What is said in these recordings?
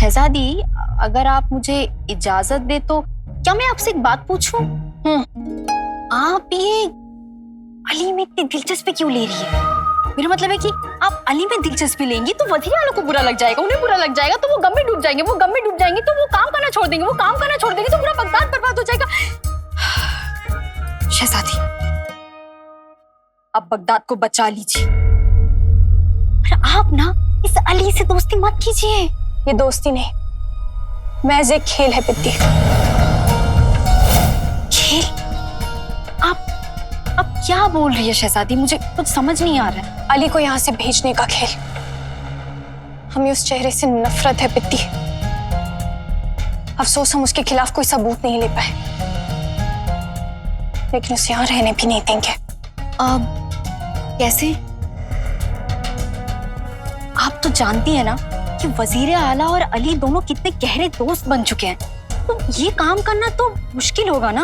शहजादी, अगर आप मुझे इजाजत दे तो क्या मैं आपसे एक बात पूछूं? आप ये अली में इतनी दिलचस्पी क्यों ले रही है? मेरा मतलब है कि आप अली में दिलचस्पी लेंगी तो वजीर आला को बुरा लग जाएगा, उन्हें बुरा लग जाएगा तो वो गम में डूब जाएंगे, वो गम में डूब जाएंगे तो वो काम करना छोड़ देंगे, वो काम करना छोड़ देंगे तो पूरा बगदाद बर्बाद हो जाएगा। शहजादी, आप बगदाद को बचा लीजिए, पर आप ना इस अली से दोस्ती मत कीजिए। ये दोस्ती नहीं, महज एक खेल है पित्ती। खेल? आप क्या बोल रही है शहजादी? मुझे कुछ समझ नहीं आ रहा है। अली को यहाँ से भेजने का खेल। हमें उस चेहरे से नफरत है पित्ती। अफसोस हम उसके खिलाफ कोई सबूत नहीं ले पाए, लेकिन उसे यहाँ रहने भी नहीं देंगे। कैसे? आप तो जानती है ना कि वजीर आला और अली दोनों कितने गहरे दोस्त बन चुके हैं, तो ये काम करना तो मुश्किल होगा ना।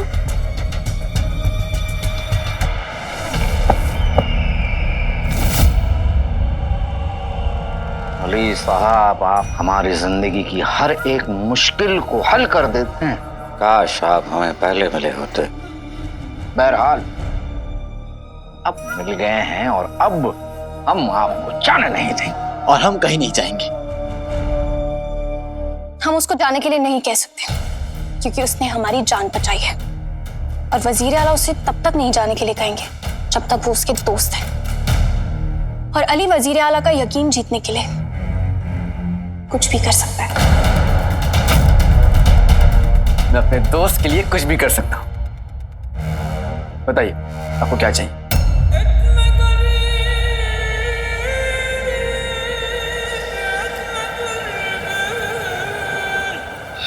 अली साहब, आप हमारी जिंदगी की हर एक मुश्किल को हल कर देते हैं। काश आप हमें पहले मिले होते। बहरहाल अब मिल गए हैं और अब हम आपको जाने नहीं देंगे। और हम कहीं नहीं जाएंगे। हम उसको जाने के लिए नहीं कह सकते, क्योंकि उसने हमारी जान बचाई है, और वजीर आला उसे तब तक नहीं जाने के लिए कहेंगे जब तक वो उसके दोस्त है। और अली वजीर आला का यकीन जीतने के लिए कुछ भी कर सकता है। मैं अपने दोस्त के लिए कुछ भी कर सकता हूं। बताइए आपको क्या चाहिए?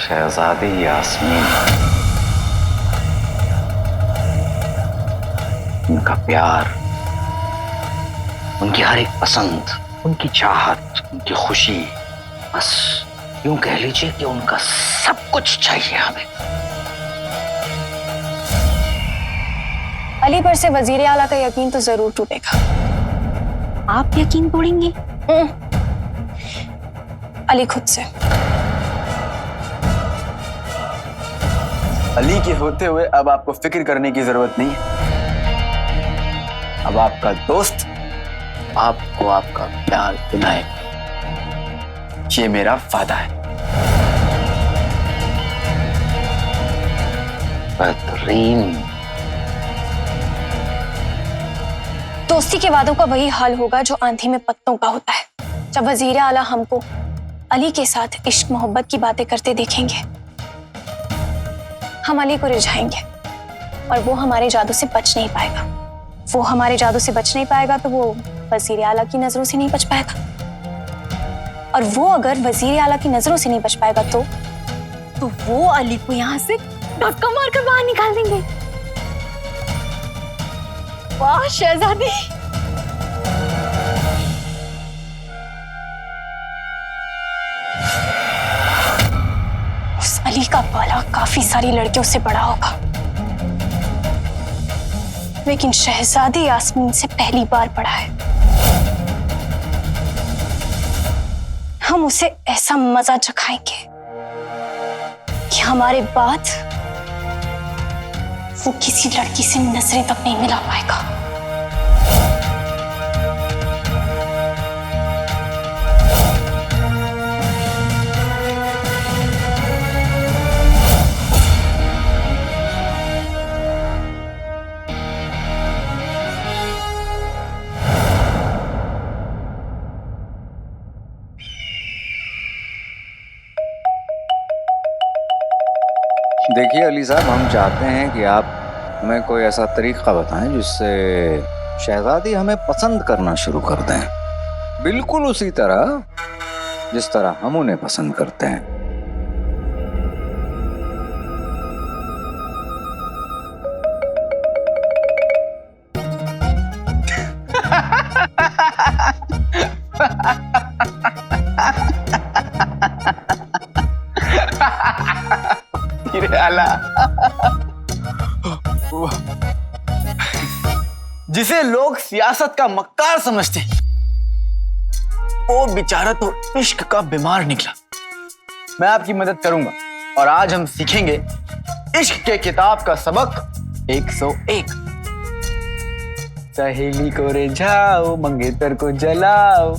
शहजादी यास्मीन, उनका प्यार, उनकी हर एक पसंद, उनकी चाहत, उनकी खुशी, बस यूं कह लीजिए कि उनका सब कुछ चाहिए हमें। अली पर से वजीर आला का यकीन तो जरूर टूटेगा। आप यकीन तोड़ेंगे? अली खुद से। अली के होते हुए अब आपको फिक्र करने की जरूरत नहीं है। अब आपका दोस्त आपको आपका प्यार दिलाएगा, ये मेरा वादा है। बेहतरीन। दोस्ती के वादों का वही हाल होगा जो आंधी में पत्तों का होता है। जब वजीर आला हमको अली के साथ इश्क मोहब्बत की बातें करते देखेंगे, हम अली को रिझाएंगे और वो हमारे जादू से बच नहीं पाएगा। वो हमारे जादू से बच नहीं पाएगा तो वो वजीर आला की नजरों से नहीं बच पाएगा, और वो अगर वजीर आला की नजरों से नहीं बच पाएगा तो वो अली को यहाँ से धक्का मारकर बाहर निकाल देंगे। वाह शहजादी, उस अली का बाला काफी सारी लड़कियों से बड़ा होगा, लेकिन शहजादी यास्मीन से पहली बार पड़ा है। हम उसे ऐसा मजा चखाएंगे कि हमारे बाद वो किसी लड़की से नजरें तक नहीं मिला पाएगा। देखिए अली साहब, हम चाहते हैं कि आप हमें कोई ऐसा तरीका बताएं जिससे शहजादी हमें पसंद करना शुरू कर दें, बिल्कुल उसी तरह जिस तरह हम उन्हें पसंद करते हैं। जिसे लोग सियासत का मक्कार समझते हैं, वो बेचारा तो इश्क का बीमार निकला। मैं आपकी मदद करूंगा और आज हम सीखेंगे इश्क के किताब का सबक 101। सहेली को रिझाओ, मंगेतर को जलाओ।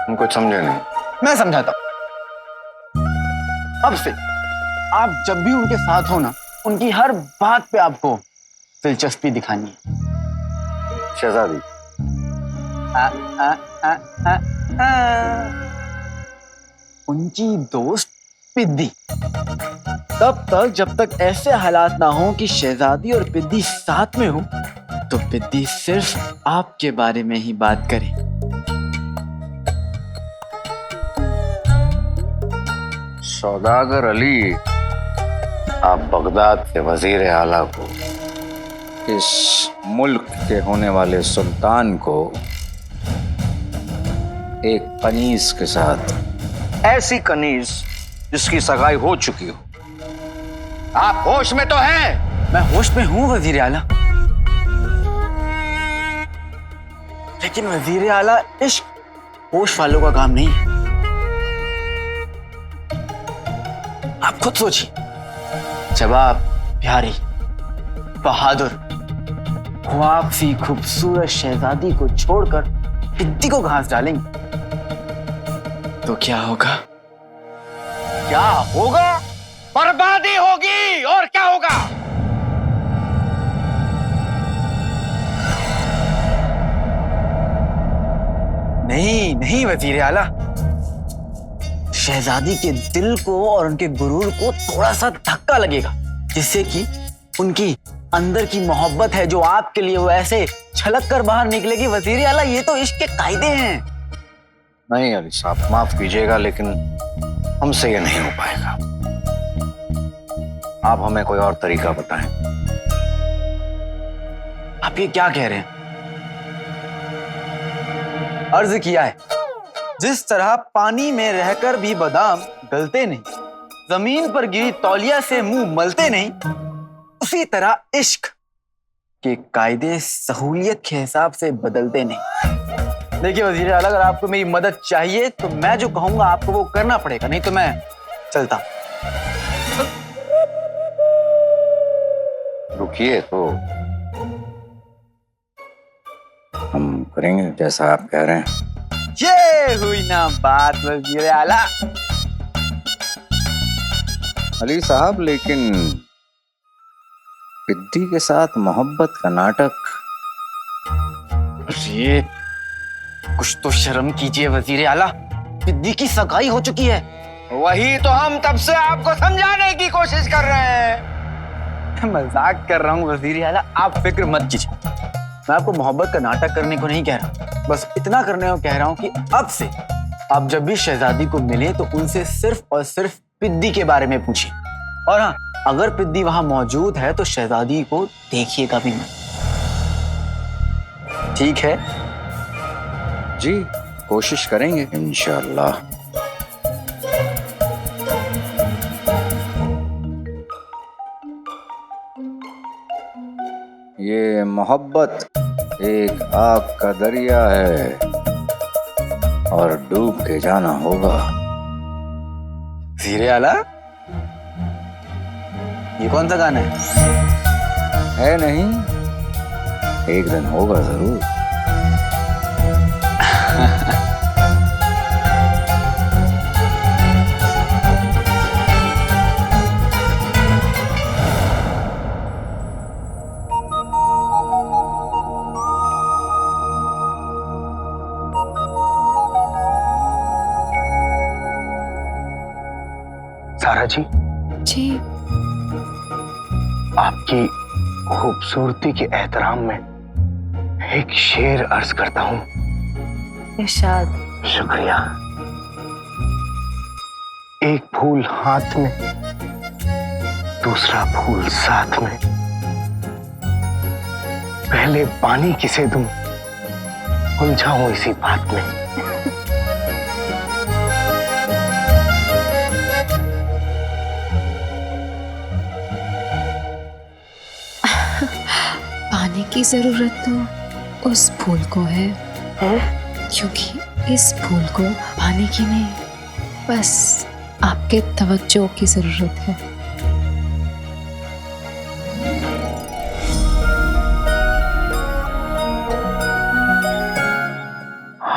हम कुछ समझे नहीं। मैं समझाता हूं। अब से आप जब भी उनके साथ हो ना, उनकी हर बात पे आपको दिलचस्पी दिखानी है। शहजादी, आ, आ, आ, आ, आ। उनकी दोस्त पिद्दी। तब तक जब तक ऐसे हालात ना हो कि शहजादी और पिद्दी साथ में हो, तो पिद्दी सिर्फ आपके बारे में ही बात करे। सौदागर अली, आप बगदाद के वजीर आला को, इस मुल्क के होने वाले सुल्तान को एक कनीज के साथ, ऐसी कनीज जिसकी सगाई हो चुकी हो। आप होश में तो हैं? मैं होश में हूं वजीर आला, लेकिन वजीर आला इश्क होश वालों का काम नहीं है। आप खुद सोचिए, जब आप प्यारी, बहादुर, ख्वाब सी खूबसूरत शहजादी को छोड़कर पिद्दी को घास डालेंगे तो क्या होगा? क्या होगा? बर्बादी होगी। और क्या होगा? नहीं नहीं वजीर आला, शहजादी के दिल को और उनके गुरूर को थोड़ा सा धक्का लगेगा, जिससे कि उनकी अंदर की मोहब्बत है जो आपके लिए वो ऐसे छलक कर बाहर निकलेगी। वजीर आला, ये तो इश्क के कायदे हैं। नहीं अली साहब, माफ कीजिएगा, लेकिन हमसे ये नहीं हो पाएगा। आप हमें कोई और तरीका बताएं। आप ये क्या कह रहे हैं? अर्ज किया है, जिस तरह पानी में रहकर भी बादाम गलते नहीं, जमीन पर गिरी तौलिया से मुंह मलते नहीं, उसी तरह इश्क के कायदे सहूलियत के हिसाब से बदलते नहीं। देखिए वजीर आला, अगर आपको मेरी मदद चाहिए तो मैं जो कहूंगा आपको वो करना पड़ेगा, नहीं तो मैं चलता हूं। रुकिए, तो हम करेंगे जैसा आप कह रहे हैं। ये हुई ना बात वजीर आला। अली साहब, लेकिन पिद्दी के साथ मोहब्बत का नाटक। ये कुछ तो शर्म कीजिए वजीर आला, पिद्दी की सगाई हो चुकी है। वही तो हम तब से आपको समझाने की कोशिश कर रहे हैं। मजाक कर रहा हूँ वजीर आला, आप फिक्र मत कीजिए। मैं आपको मोहब्बत का नाटक करने को नहीं कह रहा, बस इतना करने को कह रहा हूँ कि अब से आप जब भी शहजादी को मिले तो उनसे सिर्फ और सिर्फ पिद्दी के बारे में पूछिए। और हाँ, अगर पिद्दी वहां मौजूद है तो शहजादी को देखिएगा भी मत। ठीक है जी, कोशिश करेंगे इंशाअल्लाह। ये मोहब्बत एक आग का दरिया है और डूब के जाना होगा। वजीर आला, ये कौन सा गाना है? नहीं, एक दिन होगा जरूर। सारा जी, जी आपकी खूबसूरती के एहतराम में एक शेर अर्ज करता हूँ। इरशाद। शुक्रिया। एक फूल हाथ में, दूसरा फूल साथ में, पहले पानी किसे दूं, उलझाऊं इसी बात में। पानी की जरूरत तो उस फूल को है। क्योंकि इस फूल को पाने की नहीं, बस आपके तवज्जो की जरूरत है।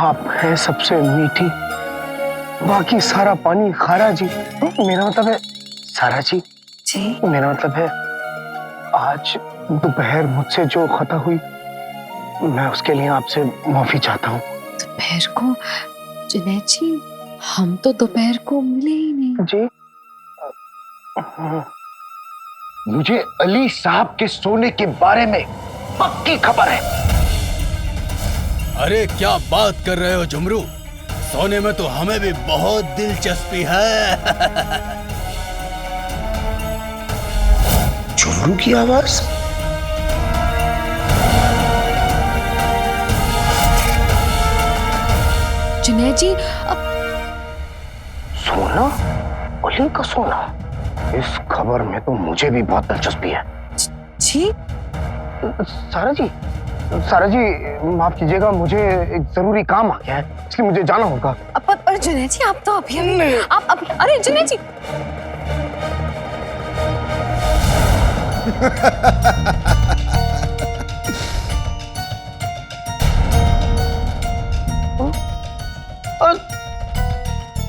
आप है सबसे मीठी, बाकी सारा पानी खारा जी। मेरा मतलब है सारा जी, मेरा मतलब है आज दोपहर मुझसे जो खता हुई, मैं उसके लिए आपसे माफी चाहता हूँ। दोपहर को जुनैद जी, हम तो दोपहर को मिले ही नहीं। जी, मुझे अली साहब के सोने के बारे में पक्की खबर है। अरे क्या बात कर रहे हो झुमरू, सोने में तो हमें भी बहुत दिलचस्पी है। झुमरू की आवाज? जुनैद जी, अब सोना? अली का सोना? इस खबर में तो मुझे भी बहुत दिलचस्पी है। जी, सारा जी, सारा जी माफ कीजिएगा, मुझे एक जरूरी काम आ गया है, इसलिए मुझे जाना होगा। पर जुनैद जी, आप तो अभी आप अभी, अरे जुनैद जी।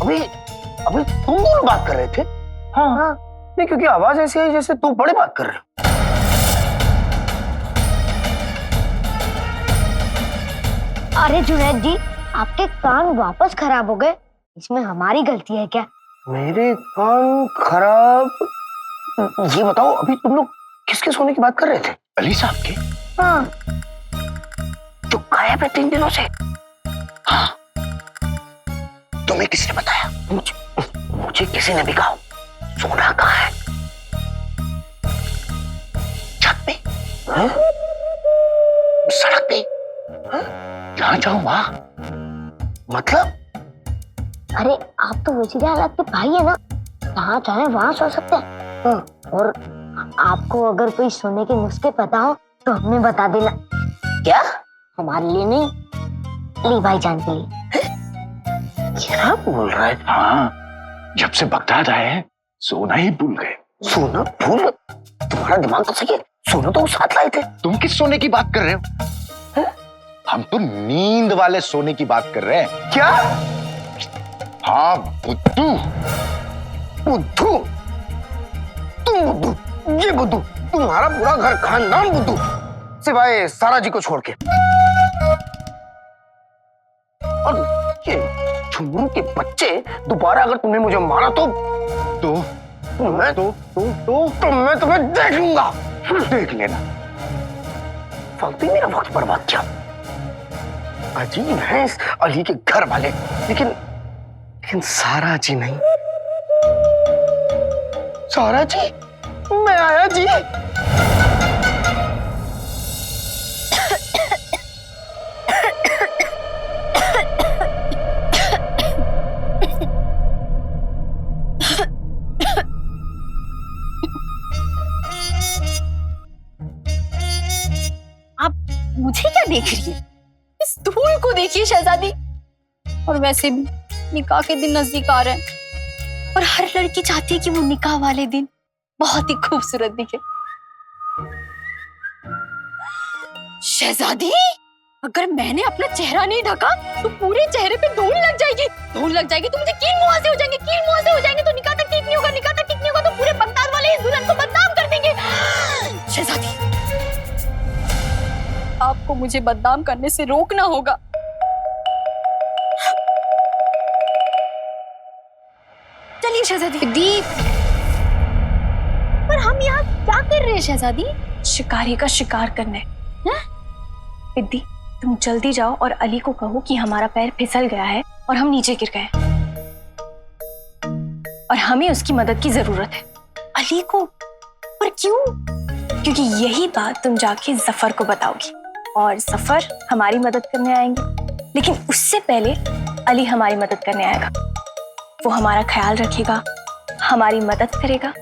अभी अभी तुम दोनों बात कर रहे थे? हाँ, नहीं क्योंकि आवाज ऐसी है जैसे तुम बड़े बात कर रहे हो। अरे जुनैद जी, आपके कान वापस खराब हो गए, इसमें हमारी गलती है क्या? मेरे कान खराब? ये बताओ, अभी तुम लोग किसके सोने की बात कर रहे थे? अली साहब के? हाँ। जो गायब है 3 दिनों से। हाँ, तुम्हें किसी ने बताया? मुझे किसी ने भी कहा। सोना कहाँ है? छत पे? हाँ? सड़क पे? हाँ? जहाँ जाऊं वहां? मतलब? अरे आप तो वजीर आला के भाई है ना, जहाँ चाहे वहाँ सो सकते हैं। हाँ। और आपको अगर कोई सोने के नुस्खे पता हो तो हमें बता देना। क्या? हमारे लिए नहीं, अली भाईजान के लिए। क्या बोल रहा है? हाँ, जब से बगदाद आए हैं सोना ही भूल गए। सोना भूल? तुम्हारा दिमाग तो सही है, सोना तो साथ लाए थे। तुम किस सोने की बात कर रहे हो? हम तो नींद वाले सोने की बात कर रहे हैं। क्या? हाँ, बुद्धू। बुद्धू? तुम बुद्धू? ये बुद्धू? तुम्हारा पूरा घर खानदान बुद्धू, सिवाय सारा जी को छोड़ के। और ये झुमरू के बच्चे दोबारा अगर तुमने मुझे मारा तो मैं तुम्हें देख लूंगा। देख लेना। फालतू मेरा वक्त बर्बाद किया। अजीब है इस अली के घर वाले, लेकिन सारा जी नहीं। सारा जी, मैं आया जी। मुझे क्या देख रही है? इस धूल को देखिए शहजादी। और वैसे भी निकाह के दिन नजदीक आ रहे हैं और हर लड़की चाहती है कि वो निकाह वाले दिन बहुत ही खूबसूरत दिखे। शहजादी, अगर मैंने अपना चेहरा नहीं ढका तो पूरे चेहरे पे धूल लग जाएगी। धूल लग जाएगी तो मुझे कील मुहासे हो जाएंगे, कील मुहासे हो जाएंगे तो निकाह तक ठीक नहीं होगा, निकाह तक ठीक नहीं होगा तो पूरे बगदाद वाले इस दुल्हन को बदनाम कर देंगे। शहजादी, आपको मुझे बदनाम करने से रोकना होगा। चलिए शहजादी। दीप, पर हम यहाँ क्या कर रहे हैं शहजादी? शिकारी का शिकार करने। विद्दी, तुम जल्दी जाओ और अली को कहो कि हमारा पैर फिसल गया है और हम नीचे गिर गए और हमें उसकी मदद की जरूरत है। अली को? पर क्यों? क्योंकि यही बात तुम जाके जफर को बताओगी और जफर हमारी मदद करने आएंगे। लेकिन उससे पहले अली हमारी मदद करने आएगा। वो हमारा ख्याल रखेगा, हमारी मदद करेगा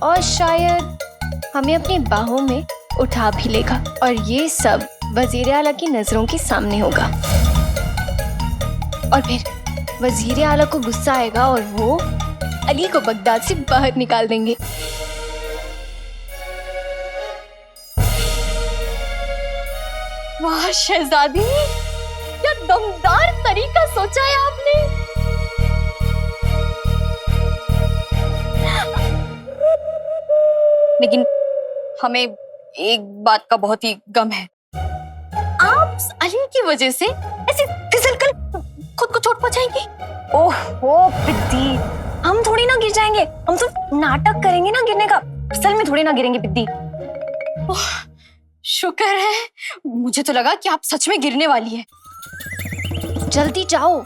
और शायद हमें अपनी बाहों में उठा भी लेगा। और ये सब वजीर आला की नजरों के सामने होगा। और फिर वजीर आला को गुस्सा आएगा और वो अली को बगदाद से बाहर निकाल देंगे। वाह शहजादी, क्या दमदार तरीका सोचा है आपने। लेकिन हमें एक बात का बहुत ही गम है, आप अली की वजह से ऐसे फिसलकर खुद को चोट पहुंचाएंगे। ओहो पिद्दी, हम थोड़ी ना गिर जाएंगे, हम तो नाटक करेंगे ना गिरने का, असल में थोड़ी ना गिरेंगे पिद्दी। शुक्र है, मुझे तो लगा कि आप सच में गिरने वाली है। जल्दी जाओ।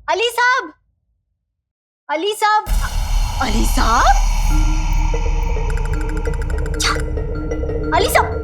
अली साहब, अली साहब, अली साहब, क्या? अली साहब,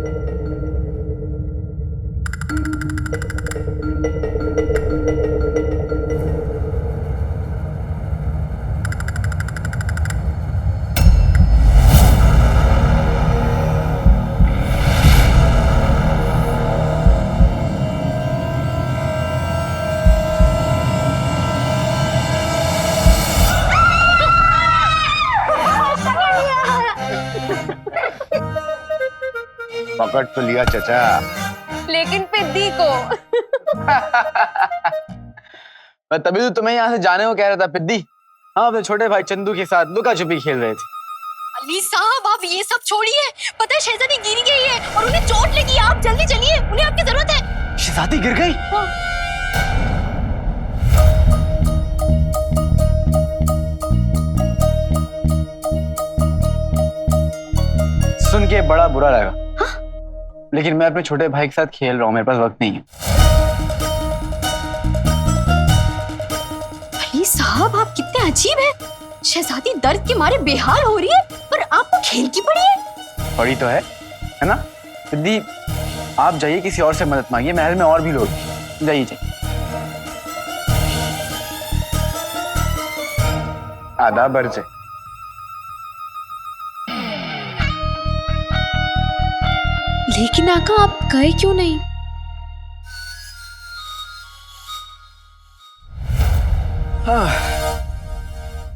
पकड़ तो लिया चचा, लेकिन पिद्दी को। मैं तभी तो तुम्हें यहाँ से जाने को कह रहा था पिद्दी। हाँ, अपने छोटे भाई चंदू के साथ लुका छुपी खेल रहे थे। अली साहब, आप ये सब छोड़िए, पता है शहजादी गिर गई है और उन्हें चोट लगी। आप जल्दी चलिए, उन्हें आपकी जरूरत है। शहजादी गिर गई? सुन के बड़ा बुरा लगा। लेकिन मैं अपने छोटे भाई के साथ खेल रहा हूँ, मेरे पास वक्त नहीं है। अली साहब, आप कितने अजीब हैं। शहजादी दर्द के मारे बेहाल हो रही है और आपको खेल की पड़ी है। पड़ी तो है ना? दीदी, आप जाइए, किसी और से मदद मांगिए, महल में और भी लोग। जाइए जाइए। आधा बर्ज। लेकिन आका, आप गए क्यों नहीं?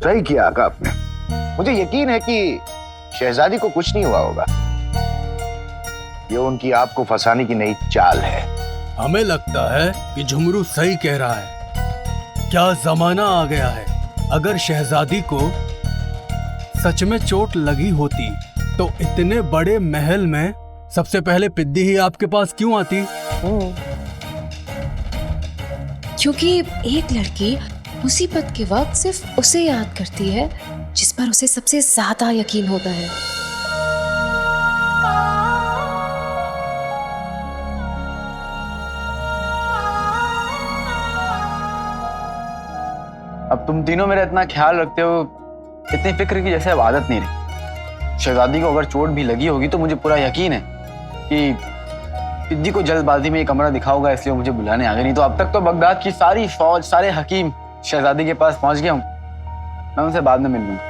सही किया आका आपने। मुझे यकीन है कि शहजादी को कुछ नहीं हुआ होगा। ये उनकी आपको फंसाने की नई चाल है। हमें लगता है कि झुमरू सही कह रहा है। क्या जमाना आ गया है। अगर शहजादी को सच में चोट लगी होती तो इतने बड़े महल में सबसे पहले पिद्दी ही आपके पास क्यों आती? क्योंकि एक लड़की मुसीबत के वक्त सिर्फ उसे याद करती है जिस पर उसे सबसे ज्यादा यकीन होता है। अब तुम तीनों मेरा इतना ख्याल रखते हो, इतनी फिक्र की जैसे अब आदत नहीं रही। शहजादी को अगर चोट भी लगी होगी तो मुझे पूरा यकीन है कि पिद्दी को जल्दबाजी में ये कमरा दिखा होगा, इसलिए मुझे बुलाने आ गए। नहीं तो अब तक तो बगदाद की सारी फौज, सारे हकीम शहजादी के पास पहुंच गया हूं। मैं उनसे बाद में मिल लूंगा।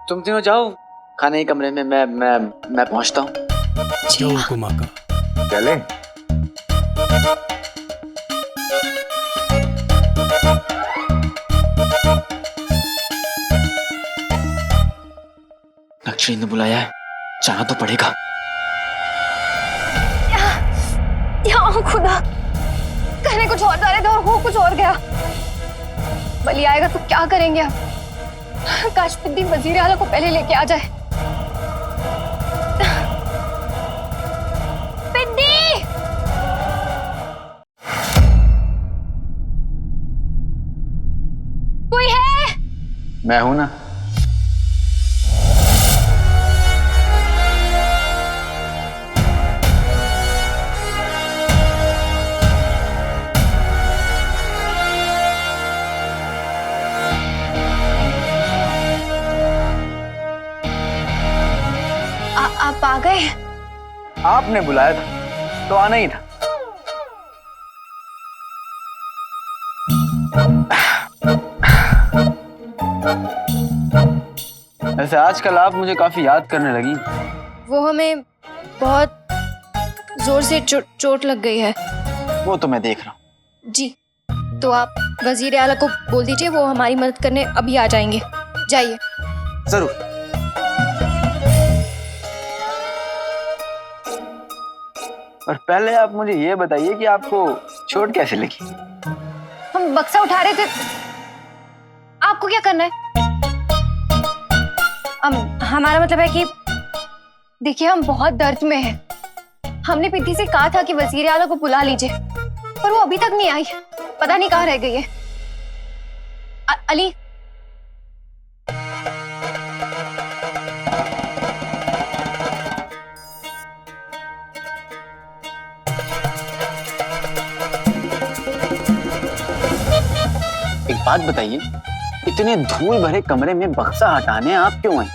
तुम तीनों जाओ खाने के कमरे में, मैं पहुंचता हूँ। जो हुकुम आका। चले। नक्शरी ने बुलाया है, जाना तो पड़ेगा। या खुदा, कहने कुछ और जा रहे थे और हो कुछ और गया। बली आएगा तो क्या करेंगे आप? काश पिद्दी वजीर आला को पहले लेके आ जाए। मैं हूं ना। आप आ गए? आपने बुलाया था तो आना ही था। वैसे आजकल आप मुझे काफी याद करने लगी। वो हमें बहुत जोर से चोट लग गई है। वो तो मैं देख रहा हूँ। जी, तो आप वजीर आला को बोल दीजिए, वो हमारी मदद करने अभी आ जाएंगे। जाइए। जरूर। और पहले आप मुझे ये बताइए कि आपको चोट कैसे लगी? हम बक्सा उठा रहे थे। आपको क्या करना है? हमारा मतलब है कि देखिए, हम बहुत दर्द में हैं। हमने पिद्दी से कहा था कि वजीर आला को बुला लीजिए, पर वो अभी तक नहीं आई। पता नहीं कहाँ रह गई है। अली, एक बात बताइए, इतने धूल भरे कमरे में बक्सा हटाने आप क्यों आए?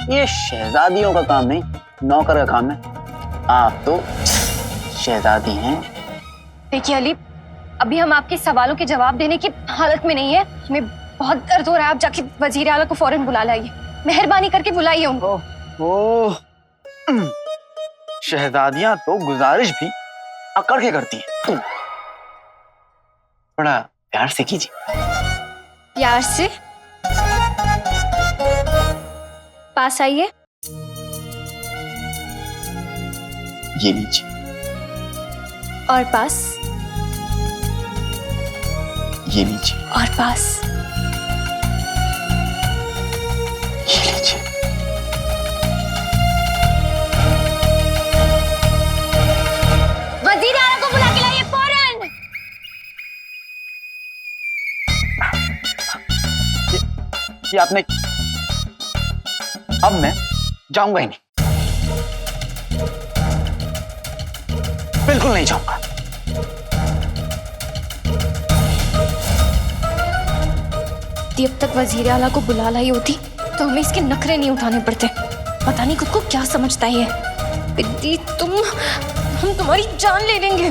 ये शहजादियों का काम नहीं, नौकर का काम है। आप तो शहजादी हैं। देखिए अली, अभी हम आपके सवालों के जवाब देने की हालत में नहीं है। हमें बहुत दर्द हो रहा है। आप जाके वजीर आला को फौरन बुला लाइए। मेहरबानी करके बुलाइए उनको। ओह, शहजादियां तो गुजारिश भी अकड़ के करती हैं। थोड़ा प्यार से कीजिए। प्यार से? पास आइए। ये लीजिए। और पास। ये लीजिए। और पास। ये लीजिए। वजीर आला को बुला के लाइए फौरन। ये आपने, अब मैं जाऊंगा ही नहीं, बिल्कुल नहीं जाऊंगा। अब तक वजीर आला को बुला लाई होती तो हमें इसके नखरे नहीं उठाने पड़ते। पता नहीं खुद को क्या समझता है ये। पिद्दी, हम तुम्हारी जान ले लेंगे।